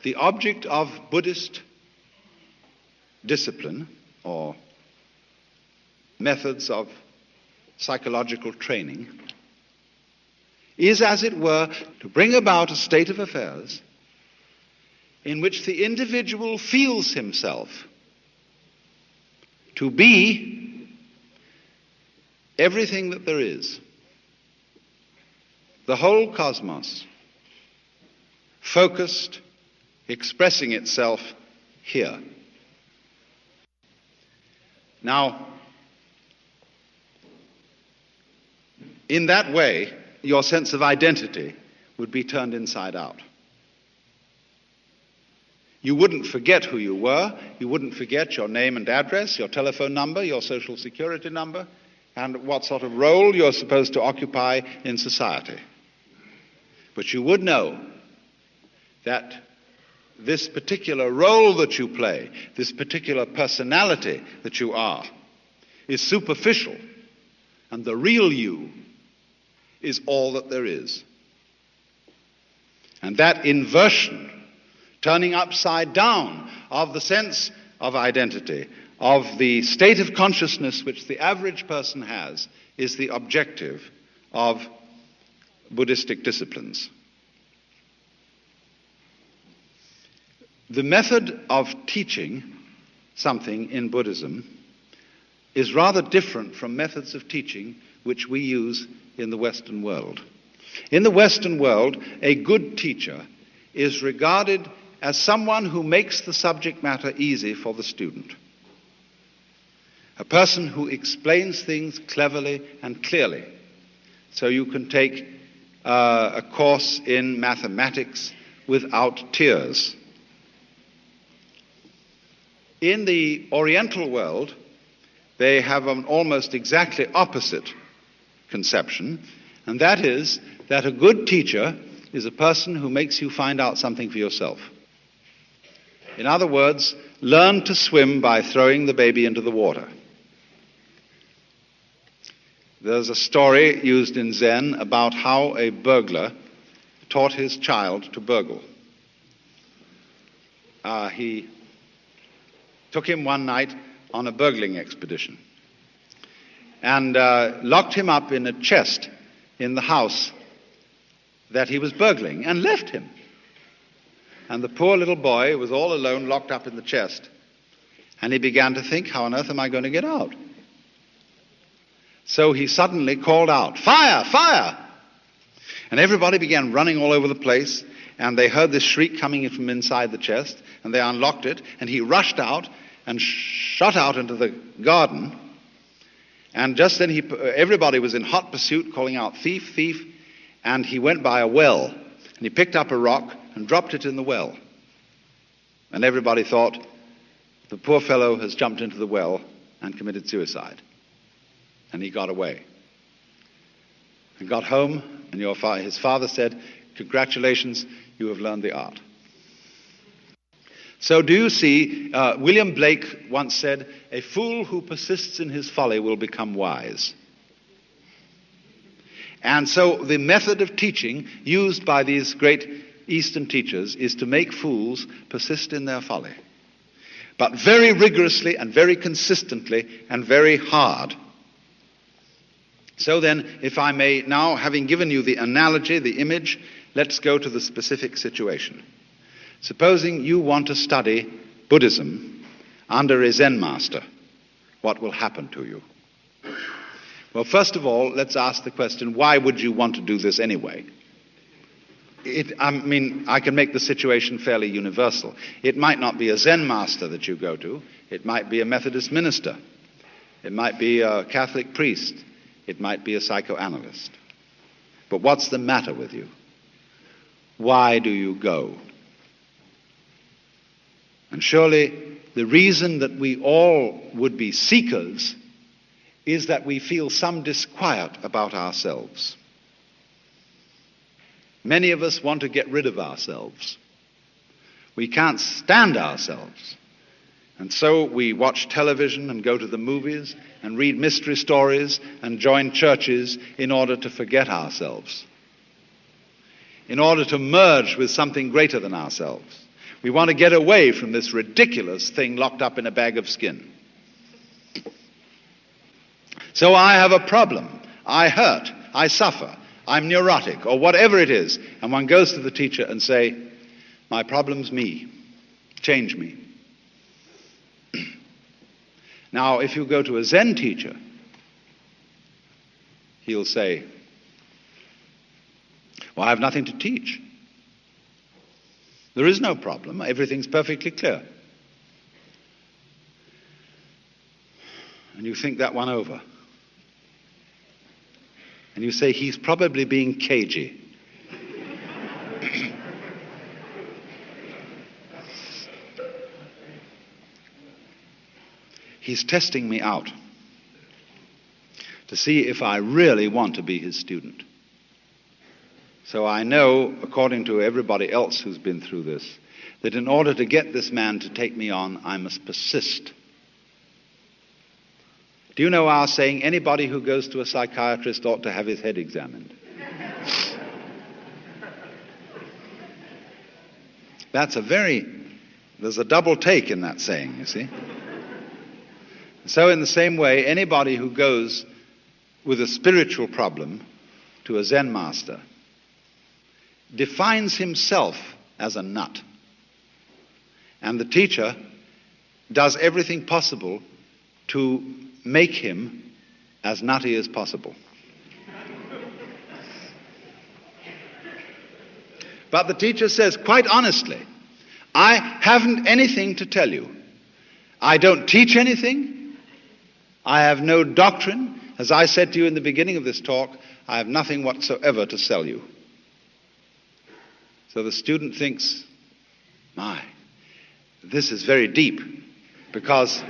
the object of Buddhist discipline or methods of psychological training is, as it were, to bring about a state of affairs in which the individual feels himself to be everything that there is, the whole cosmos, focused, expressing itself here. Now, in that way, your sense of identity would be turned inside out. You wouldn't forget who you were. You wouldn't forget your name and address, your telephone number, your social security number, and what sort of role you're supposed to occupy in society. But you would know that this particular role that you play, this particular personality that you are, is superficial, and the real you is all that there is. And that inversion, turning upside down of the sense of identity, of the state of consciousness which the average person has, is the objective of Buddhistic disciplines. The method of teaching something in Buddhism is rather different from methods of teaching which we use in the Western world. In the Western world, a good teacher is regarded as someone who makes the subject matter easy for the student. A person who explains things cleverly and clearly. So you can take a course in mathematics without tears. In the Oriental world, they have an almost exactly opposite conception, and that is that a good teacher is a person who makes you find out something for yourself. In other words, learn to swim by throwing the baby into the water. There's a story used in Zen about how a burglar taught his child to burgle. He took him one night on a burgling expedition and locked him up in a chest in the house that he was burgling and left him. And the poor little boy was all alone, locked up in the chest, and he began to think, how on earth am I going to get out? So he suddenly called out, "Fire! Fire!" And everybody began running all over the place, and they heard this shriek coming in from inside the chest, and they unlocked it, and he rushed out and shot out into the garden. And just then everybody was in hot pursuit, calling out, "Thief, thief!" And he went by a well, and he picked up a rock and dropped it in the well. And everybody thought, the poor fellow has jumped into the well and committed suicide. And he got away. And got home, and his father said, "Congratulations, you have learned the art." So do you see, William Blake once said, "A fool who persists in his folly will become wise." And so the method of teaching used by these great Eastern teachers is to make fools persist in their folly, but very rigorously and very consistently and very hard. So then, if I may now, having given you the analogy, the image, let's go to the specific situation. Supposing you want to study Buddhism under a Zen master, what will happen to you? Well, first of all, let's ask the question, why would you want to do this anyway? I can make the situation fairly universal. It might not be a Zen master that you go to. It might be a Methodist minister. It might be a Catholic priest. It might be a psychoanalyst. But what's the matter with you? Why do you go? And surely the reason that we all would be seekers is that we feel some disquiet about ourselves. Many of us want to get rid of ourselves. We can't stand ourselves. And so we watch television and go to the movies and read mystery stories and join churches in order to forget ourselves, in order to merge with something greater than ourselves. We want to get away from this ridiculous thing locked up in a bag of skin. So I have a problem. I hurt. I suffer. I'm neurotic, or whatever it is. And one goes to the teacher and say, my problem's me. Change me. Now, if you go to a Zen teacher, he'll say, well, I have nothing to teach. There is no problem. Everything's perfectly clear. And you think that one over. And you say, he's probably being cagey. He's testing me out to see if I really want to be his student. So I know, according to everybody else who's been through this, that in order to get this man to take me on, I must persist. Do you know our saying, anybody who goes to a psychiatrist ought to have his head examined? There's a double take in that saying, you see. So in the same way, anybody who goes with a spiritual problem to a Zen master defines himself as a nut. And the teacher does everything possible to make him as nutty as possible. But the teacher says, quite honestly, I haven't anything to tell you. I don't teach anything. I have no doctrine. As I said to you in the beginning of this talk, I have nothing whatsoever to sell you. So the student thinks, my, this is very deep, because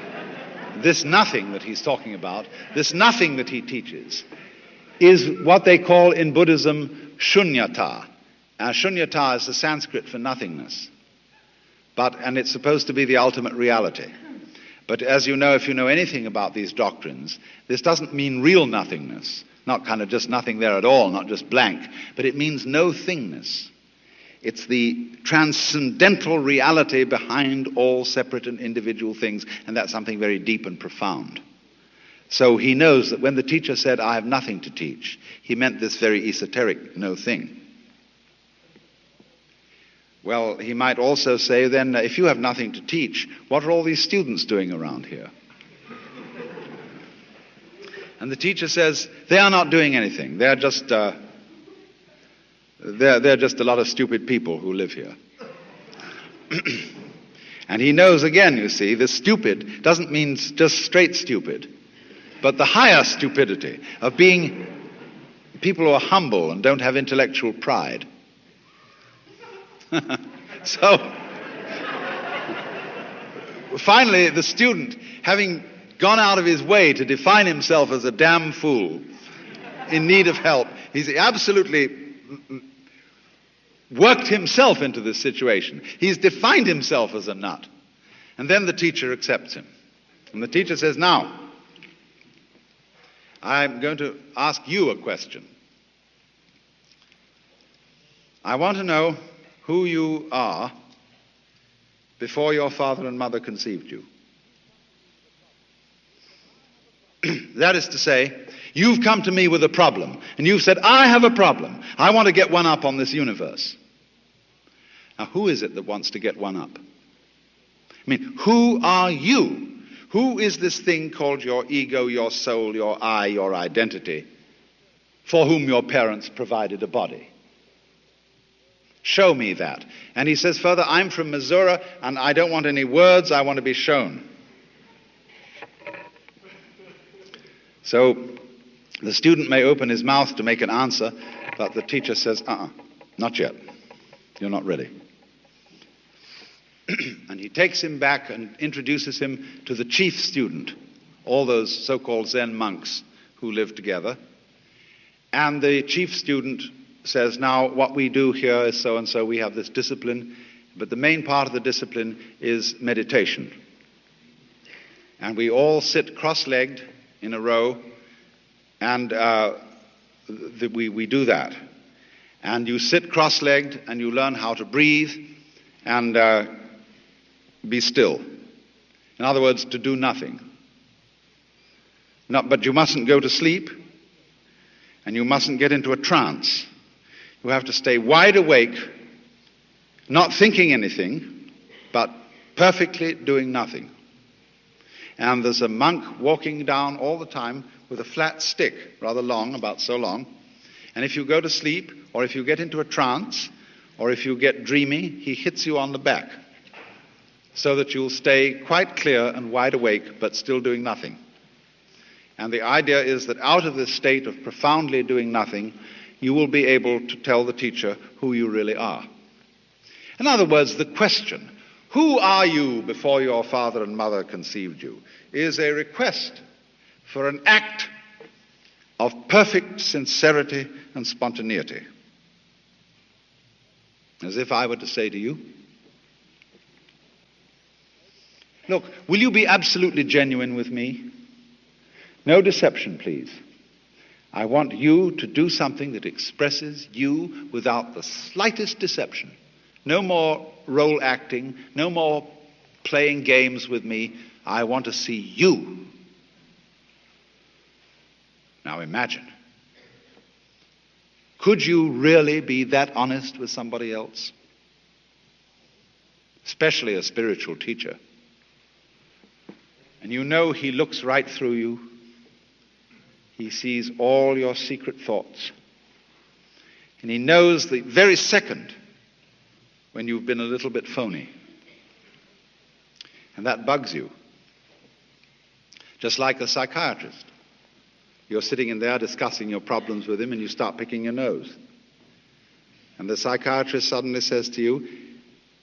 this nothing that he's talking about, this nothing that he teaches, is what they call in Buddhism shunyata. Shunyata is the Sanskrit for nothingness. And it's supposed to be the ultimate reality. But as you know, if you know anything about these doctrines, this doesn't mean real nothingness, not kind of just nothing there at all, not just blank, but it means no thingness. It's the transcendental reality behind all separate and individual things, and that's something very deep and profound. So he knows that when the teacher said, I have nothing to teach, he meant this very esoteric no thing. Well, he might also say then, if you have nothing to teach, what are all these students doing around here? And the teacher says, they are not doing anything. They're just a lot of stupid people who live here. And he knows again, you see, the stupid doesn't mean just straight stupid, but the higher stupidity of being people who are humble and don't have intellectual pride. So, finally, the student, having gone out of his way to define himself as a damn fool in need of help, he's absolutely worked himself into this situation. He's defined himself as a nut. And then the teacher accepts him. And the teacher says, now, I'm going to ask you a question. I want to know who you are before your father and mother conceived you. That is to say, you've come to me with a problem, and you've said, I have a problem. I want to get one up on this universe. Now, who is it that wants to get one up? I mean, who are you? Who is this thing called your ego, your soul, your I, your identity, for whom your parents provided a body? Show me that. And he says further, I'm from Missouri, and I don't want any words, I want to be shown. So the student may open his mouth to make an answer, but the teacher says, not yet. You're not ready. And he takes him back and introduces him to the chief student, all those so-called Zen monks who live together. And the chief student says, now what we do here is so and so, we have this discipline, but the main part of the discipline is meditation. And we all sit cross-legged in a row, and we do that. And you sit cross-legged and you learn how to breathe, and be still. In other words, to do nothing. But you mustn't go to sleep, and you mustn't get into a trance. You have to stay wide awake, not thinking anything, but perfectly doing nothing. And there's a monk walking down all the time with a flat stick, rather long, about so long. And if you go to sleep, or if you get into a trance, or if you get dreamy, he hits you on the back, so that you'll stay quite clear and wide awake, but still doing nothing. And the idea is that out of this state of profoundly doing nothing, you will be able to tell the teacher who you really are. In other words, the question, who are you before your father and mother conceived you, is a request for an act of perfect sincerity and spontaneity. As if I were to say to you, look, will you be absolutely genuine with me? No deception, please. I want you to do something that expresses you without the slightest deception. No more role acting, no more playing games with me. I want to see you. Now imagine. Could you really be that honest with somebody else? Especially a spiritual teacher. And you know he looks right through you. He sees all your secret thoughts. And he knows the very second when you've been a little bit phony. And that bugs you. Just like a psychiatrist. You're sitting in there discussing your problems with him and you start picking your nose. And the psychiatrist suddenly says to you,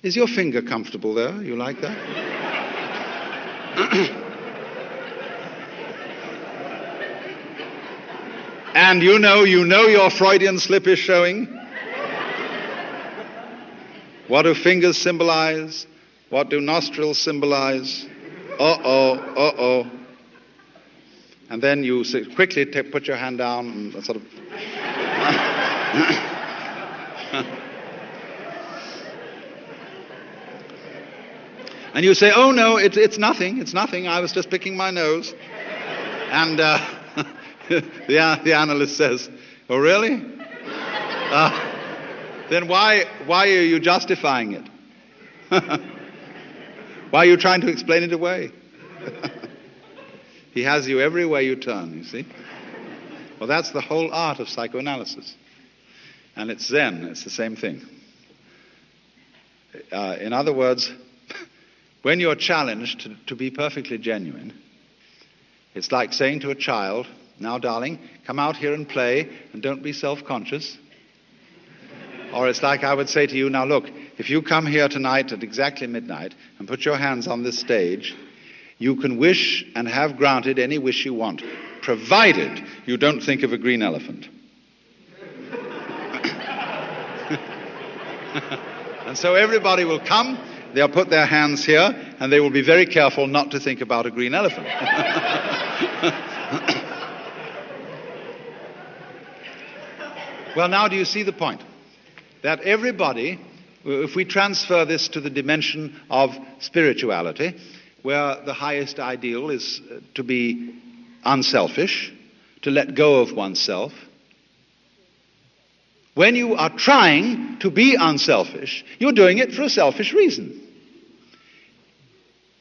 "Is your finger comfortable there? You like that?" And you know your Freudian slip is showing. What do fingers symbolize? What do nostrils symbolize? Uh-oh. And then you quickly put your hand down and sort of... And you say, "Oh no, it's nothing, I was just picking my nose." And the analyst says, "Oh really? Then why are you justifying it? Why are you trying to explain it away?" He has you every way you turn, you see. Well, that's the whole art of psychoanalysis. And it's Zen, it's the same thing. In other words, when you're challenged to be perfectly genuine, it's like saying to a child, "Now, darling, come out here and play and don't be self-conscious." Or it's like I would say to you, "Now look, if you come here tonight at exactly midnight and put your hands on this stage, you can wish and have granted any wish you want, provided you don't think of a green elephant." And so everybody will come, they'll put their hands here, and they will be very careful not to think about a green elephant. Well, now do you see the point? That everybody, if we transfer this to the dimension of spirituality, where the highest ideal is to be unselfish, to let go of oneself, when you are trying to be unselfish, you're doing it for a selfish reason.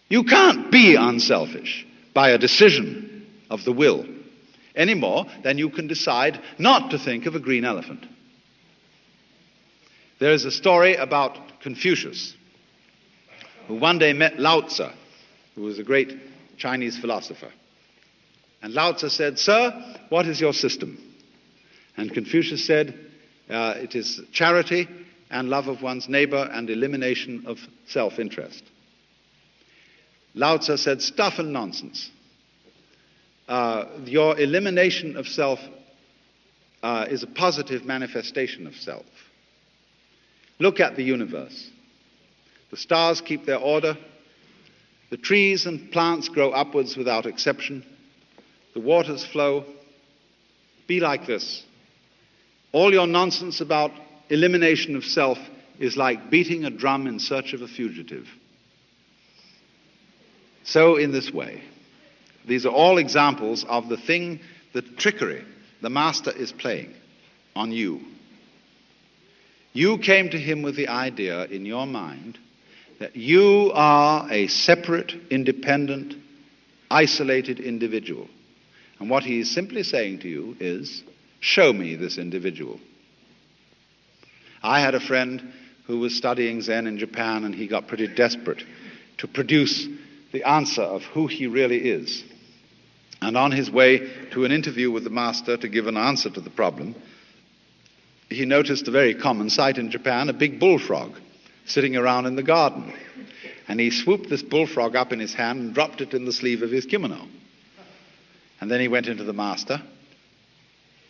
You can't be unselfish by a decision of the will, any more than you can decide not to think of a green elephant. There is a story about Confucius, who one day met Lao Tzu, who was a great Chinese philosopher. And Lao Tzu said, "Sir, what is your system?" And Confucius said, "It is charity and love of one's neighbor and elimination of self-interest." Lao Tzu said, "Stuff and nonsense. Your elimination of self is a positive manifestation of self. Look at the universe. The stars keep their order. The trees and plants grow upwards without exception. The waters flow. Be like this. All your nonsense about elimination of self is like beating a drum in search of a fugitive. So in this way, these are all examples of the trickery the master is playing on you. You came to him with the idea in your mind that you are a separate, independent, isolated individual. And what he is simply saying to you is, show me this individual. I had a friend who was studying Zen in Japan, and he got pretty desperate to produce the answer of who he really is. And on his way to an interview with the master to give an answer to the problem, he noticed a very common sight in Japan, a big bullfrog sitting around in the garden. And he swooped this bullfrog up in his hand and dropped it in the sleeve of his kimono. And then he went into the master,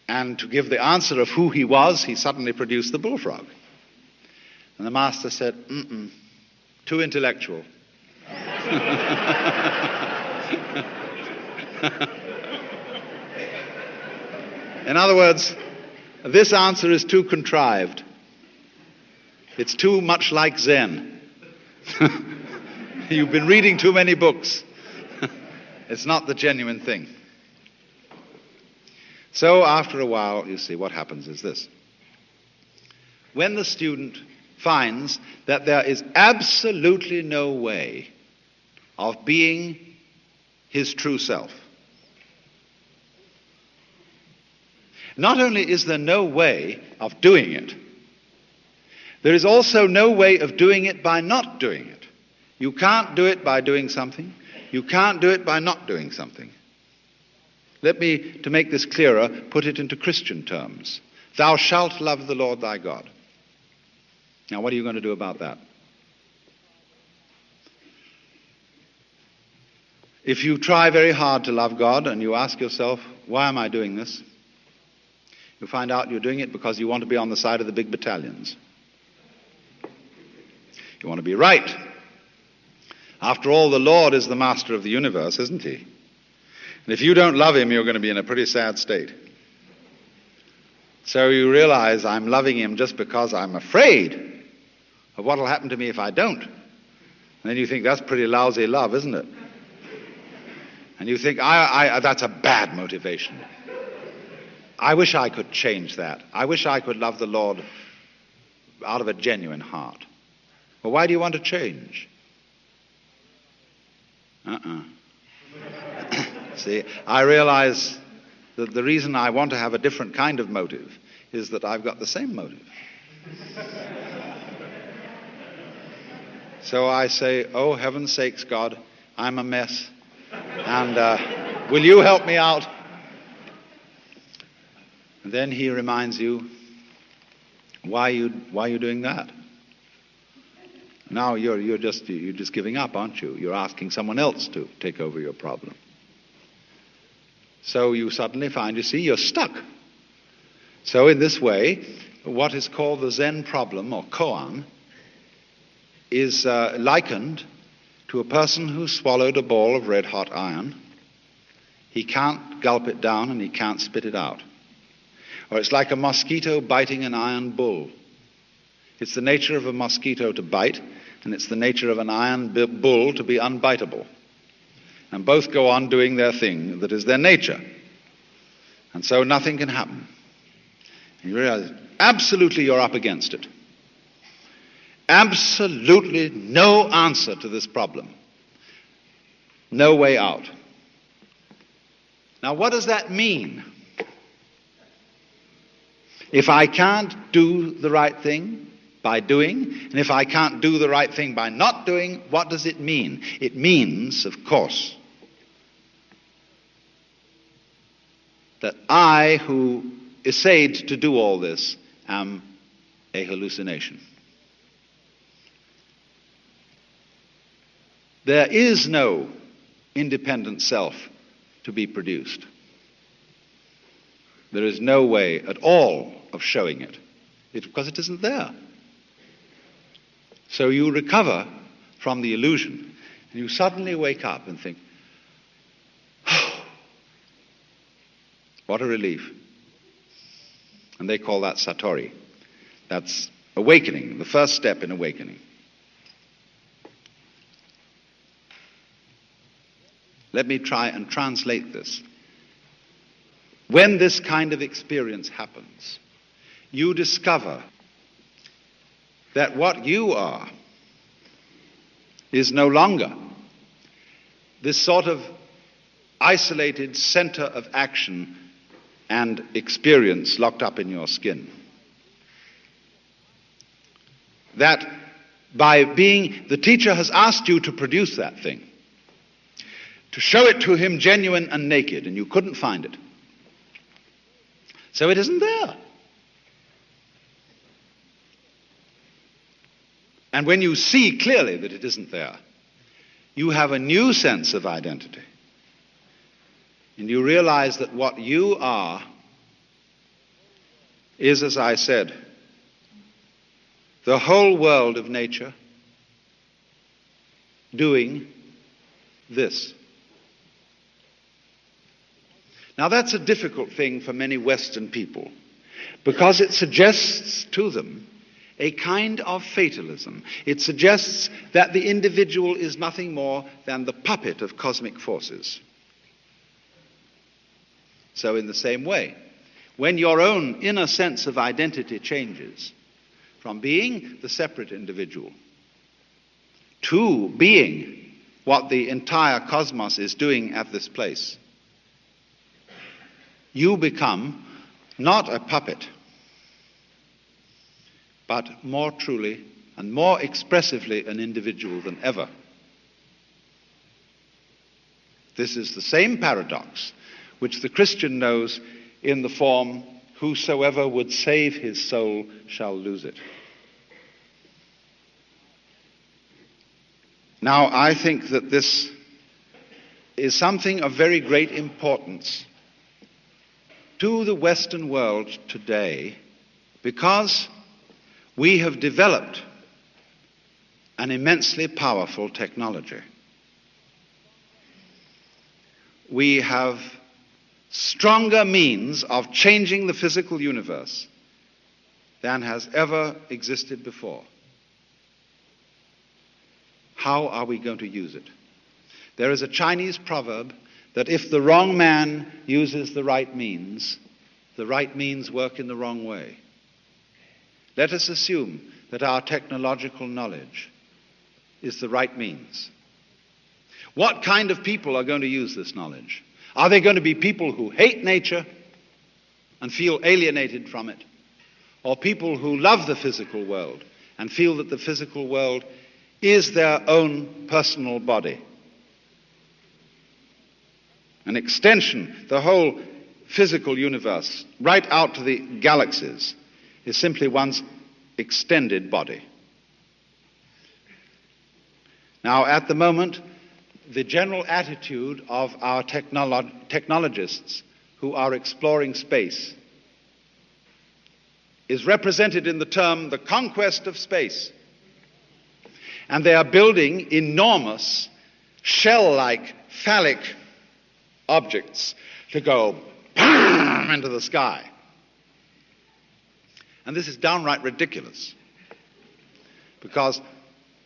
and to give the answer of who he was, he suddenly produced the bullfrog. And the master said, too intellectual. In other words, this answer is too contrived. It's too much like Zen. You've been reading too many books. It's not the genuine thing. So after a while, you see, what happens is this. When the student finds that there is absolutely no way of being his true self, not only is there no way of doing it, there is also no way of doing it by not doing it. You can't do it by doing something. You can't do it by not doing something. Let me, to make this clearer, put it into Christian terms. Thou shalt love the Lord thy God. Now, what are you going to do about that? If you try very hard to love God and you ask yourself, why am I doing this? You find out you're doing it because you want to be on the side of the big battalions. You want to be right. After all, the Lord is the master of the universe, isn't he? And if you don't love him, you're going to be in a pretty sad state. So you realize I'm loving him just because I'm afraid of what will happen to me if I don't. And then you think that's pretty lousy love, isn't it? And you think, that's a bad motivation. I wish I could change that. I wish I could love the Lord out of a genuine heart. Well, why do you want to change? See, I realize that the reason I want to have a different kind of motive is that I've got the same motive. So I say, oh, heaven's sakes, God, I'm a mess. And will you help me out? And then he reminds you, why are you doing that? Now you're just giving up, aren't you? You're asking someone else to take over your problem. So you suddenly find, you see, you're stuck. So in this way, what is called the Zen problem, or koan, is likened to a person who swallowed a ball of red-hot iron. He can't gulp it down and he can't spit it out. Or it's like a mosquito biting an iron bull. It's the nature of a mosquito to bite, and it's the nature of an iron bull to be unbiteable. And both go on doing their thing that is their nature. And so nothing can happen. And you realize, absolutely you're up against it. Absolutely no answer to this problem. No way out. Now, what does that mean? If I can't do the right thing by doing, and if I can't do the right thing by not doing, what does it mean? It means, of course, that I, who essayed to do all this, am a hallucination. There is no independent self to be produced. There is no way at all of showing it, because it isn't there. So you recover from the illusion, and you suddenly wake up and think, oh, what a relief. And they call that satori. That's awakening, the first step in awakening. Let me try and translate this. When this kind of experience happens, you discover that what you are is no longer this sort of isolated center of action and experience locked up in your skin. That the teacher has asked you to produce that thing, to show it to him genuine and naked, and you couldn't find it. So it isn't there. And when you see clearly that it isn't there, you have a new sense of identity. And you realize that what you are is, as I said, the whole world of nature doing this. Now that's a difficult thing for many Western people, because it suggests to them a kind of fatalism. It suggests that the individual is nothing more than the puppet of cosmic forces. So in the same way, when your own inner sense of identity changes from being the separate individual to being what the entire cosmos is doing at this place, you become not a puppet, but more truly and more expressively an individual than ever. This is the same paradox which the Christian knows in the form, "Whosoever would save his soul shall lose it." Now, I think that this is something of very great importance to the Western world today, because we have developed an immensely powerful technology. We have stronger means of changing the physical universe than has ever existed before. How are we going to use it? There is a Chinese proverb that if the wrong man uses the right means work in the wrong way. Let us assume that our technological knowledge is the right means. What kind of people are going to use this knowledge? Are they going to be people who hate nature and feel alienated from it? Or people who love the physical world and feel that the physical world is their own personal body? An extension, the whole physical universe, right out to the galaxies, is simply one's extended body. Now, at the moment, the general attitude of our technologists who are exploring space is represented in the term the conquest of space. And they are building enormous shell-like phallic objects to go into the sky. And this is downright ridiculous, because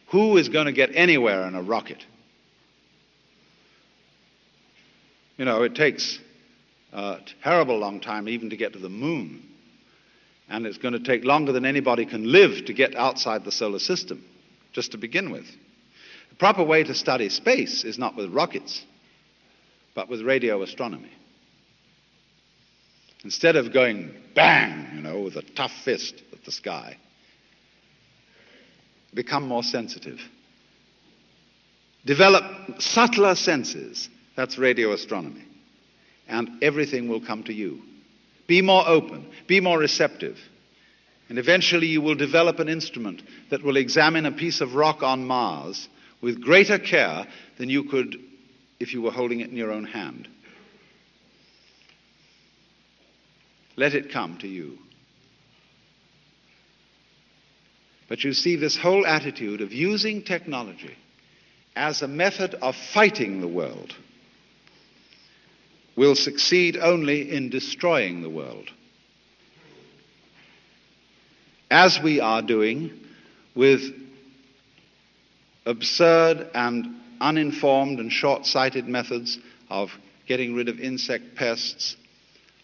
who is going to get anywhere in a rocket? You know, it takes a terrible long time even to get to the moon, and it's going to take longer than anybody can live to get outside the solar system, just to begin with. The proper way to study space is not with rockets, but with radio astronomy. Instead of going bang, with a tough fist at the sky, become more sensitive. Develop subtler senses. That's radio astronomy. And everything will come to you. Be more open. Be more receptive. And eventually you will develop an instrument that will examine a piece of rock on Mars with greater care than you could if you were holding it in your own hand. Let it come to you. But you see, this whole attitude of using technology as a method of fighting the world will succeed only in destroying the world, as we are doing with absurd and uninformed and short-sighted methods of getting rid of insect pests,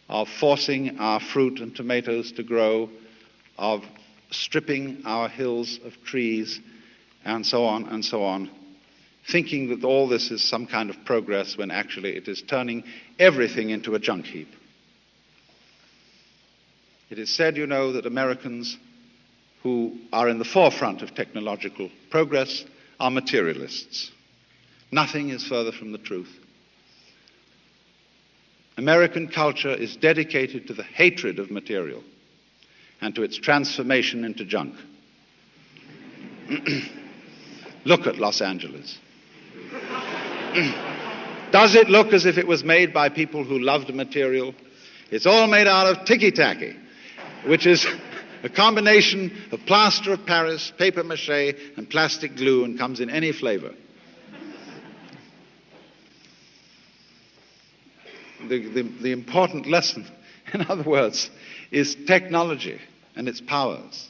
of forcing our fruit and tomatoes to grow, of stripping our hills of trees, and so on, thinking that all this is some kind of progress when actually it is turning everything into a junk heap. It is said, you know, that Americans who are in the forefront of technological progress are materialists. Nothing is further from the truth. American culture is dedicated to the hatred of material and to its transformation into junk. Look at Los Angeles. Does it look as if it was made by people who loved material? It's all made out of ticky-tacky, which is a combination of plaster of Paris, paper mache, and plastic glue, and comes in any flavor. The important lesson, in other words, is technology and its powers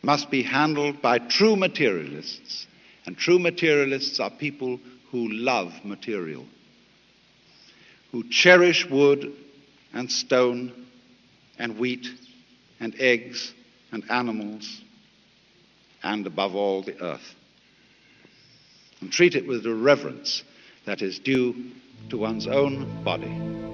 must be handled by true materialists. And true materialists are people who love material, who cherish wood and stone and wheat and eggs and animals and, above all, the earth, and treat it with the reverence that is due to one's own body.